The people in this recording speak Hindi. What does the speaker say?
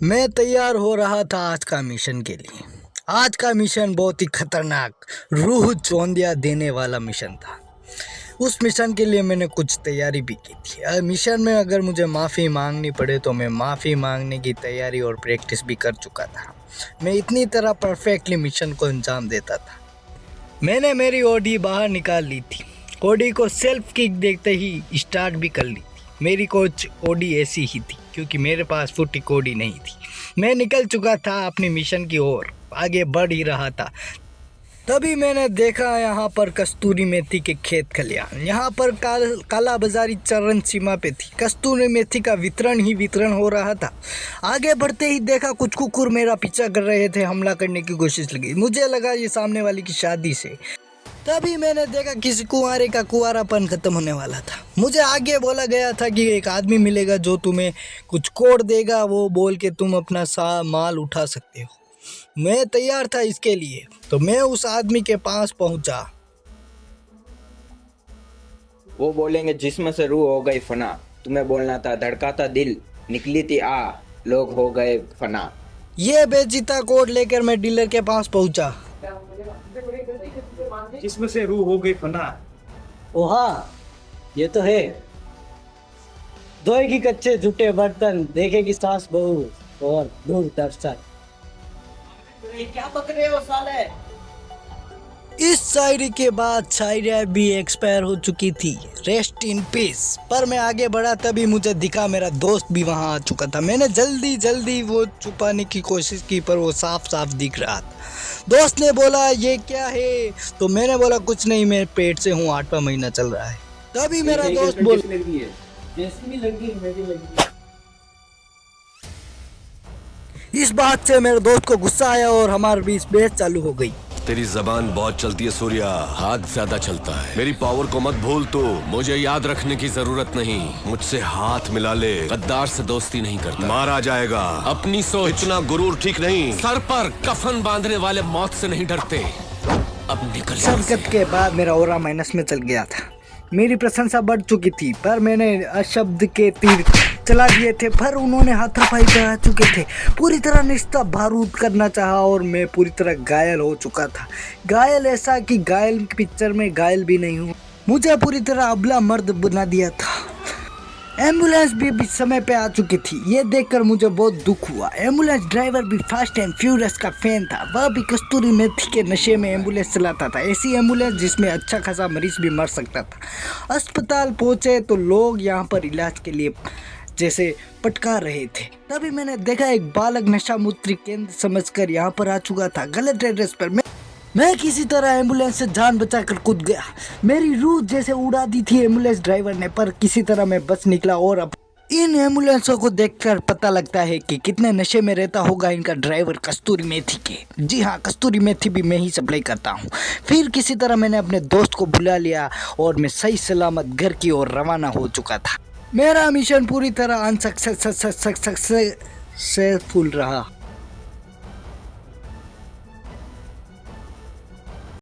मैं तैयार हो रहा था आज का मिशन के लिए। आज का मिशन बहुत ही खतरनाक, रूह चौंधिया देने वाला मिशन था। उस मिशन के लिए मैंने कुछ तैयारी भी की थी। मिशन में अगर मुझे माफ़ी मांगनी पड़े तो मैं माफ़ी मांगने की तैयारी और प्रैक्टिस भी कर चुका था। मैं इतनी तरह परफेक्टली मिशन को अंजाम देता था। मैंने मेरी ओडी बाहर निकाल ली थी। ओडी को सेल्फ किक देखते ही स्टार्ट भी कर ली थी। मेरी कोच ओडी ऐसी ही थी क्योंकि मेरे पास फुटी ओडी नहीं थी। मैं निकल चुका था अपनी मिशन की ओर, आगे बढ़ ही रहा था। तभी मैंने देखा यहाँ पर कस्तूरी मेथी के खेत खलियान। यहाँ पर काला बाजारी चरण सीमा पे थी। कस्तूरी मेथी का वितरण ही वितरण हो रहा था। आगे बढ़ते ही देखा कुछ कुकुर मेरा पीछा कर रहे थे। हमला करने की कोशिश लगी। मुझे लगा ये सामने वाली की शादी से। तभी मैंने देखा किसी कुंवारे का कुंवारापन खत्म होने वाला था। मुझे आगे बोला गया था कि एक आदमी मिलेगा जो तुम्हें कुछ कोड देगा, वो बोल के तुम अपना माल उठा सकते हो। मैं तैयार था इसके लिए, तो मैं उस आदमी के पास पहुंचा। वो बोलेंगे जिस्म से रूह हो गई फना, तुम्हें बोलना था धड़काता दिल, निकली थी लोग हो गए फना। ये बेचिता कोड लेकर मैं डीलर के पास पहुंचा। जिस्म से रूह हो गई फना। ओ हाँ, ये तो है। धोएगी कच्चे झूठे बर्तन, देखेगी सास बहू और दूर दर्शन। क्या बक रहे हो साले? इस शायरी के बाद शायरी भी एक्सपायर हो चुकी थी। Rest in peace. पर मैं आगे बढ़ा तभी मुझे दिखा मेरा दोस्त भी वहां आ चुका था। मैंने जल्दी वो छुपाने की कोशिश की पर वो साफ साफ दिख रहा था। दोस्त ने बोला ये क्या है, तो मैंने बोला कुछ नहीं, मैं पेट से हूँ, 8वां महीना चल रहा है। तभी मेरा दोस्त बोल, इस बात से मेरे दोस्त को गुस्सा आया और हमारे बीच बहस चालू हो गई। तेरी जबान बहुत चलती है सूर्या, हाथ ज्यादा चलता है। मेरी पावर को मत भूल तू, मुझे याद रखने की जरूरत नहीं। मुझसे हाथ मिला ले, गद्दार से दोस्ती नहीं करता, मारा जाएगा। अपनी सोच, इतना गुरूर ठीक नहीं। सर पर कफन बांधने वाले मौत से नहीं डरते। अब निकल। शरकत के बाद मेरा ओरा माइनस में चल गया था। मेरी प्रशंसा बढ़ चुकी थी पर मैंने अशब्द के तीर चला दिए थे, पर उन्होंने हाथापाई करा चुके थे। पूरी तरह निस्ता बारूद करना चाहा और मैं पूरी तरह घायल हो चुका था। घायल ऐसा कि घायल पिक्चर में घायल भी नहीं हूँ। मुझे पूरी तरह अबला मर्द बना दिया था। एम्बुलेंस भी समय पे आ चुकी थी। ये देखकर मुझे बहुत दुख हुआ। एम्बुलेंस ड्राइवर भी फास्ट एंड फ्यूरियस का फैन था। वह भी कस्तूरी मेथी के नशे में एम्बुलेंस चलाता था। ऐसी एम्बुलेंस जिसमें अच्छा खासा मरीज भी मर सकता था। अस्पताल पहुंचे तो लोग यहाँ पर इलाज के लिए जैसे पटका रहे थे। तभी मैंने देखा एक बालक नशा मुक्ति केंद्र समझकर यहाँ पर आ चुका था। गलत एड्रेस पर मैं किसी तरह एम्बुलेंस से जान बचाकर कूद गया। मेरी रूह जैसे उड़ा दी थी एम्बुलेंस ड्राइवर ने, पर किसी तरह मैं बच निकला। और अब इन एम्बुलेंसों को देखकर पता लगता है कि कितने नशे में रहता होगा इनका ड्राइवर कस्तूरी मेथी के। जी हाँ, कस्तूरी मेथी भी मैं ही सप्लाई करता हूँ। फिर किसी तरह मैंने अपने दोस्त को बुला लिया और मैं सही सलामत घर की ओर रवाना हो चुका था। मेरा मिशन पूरी तरह अनसक्सेसफुल रहा।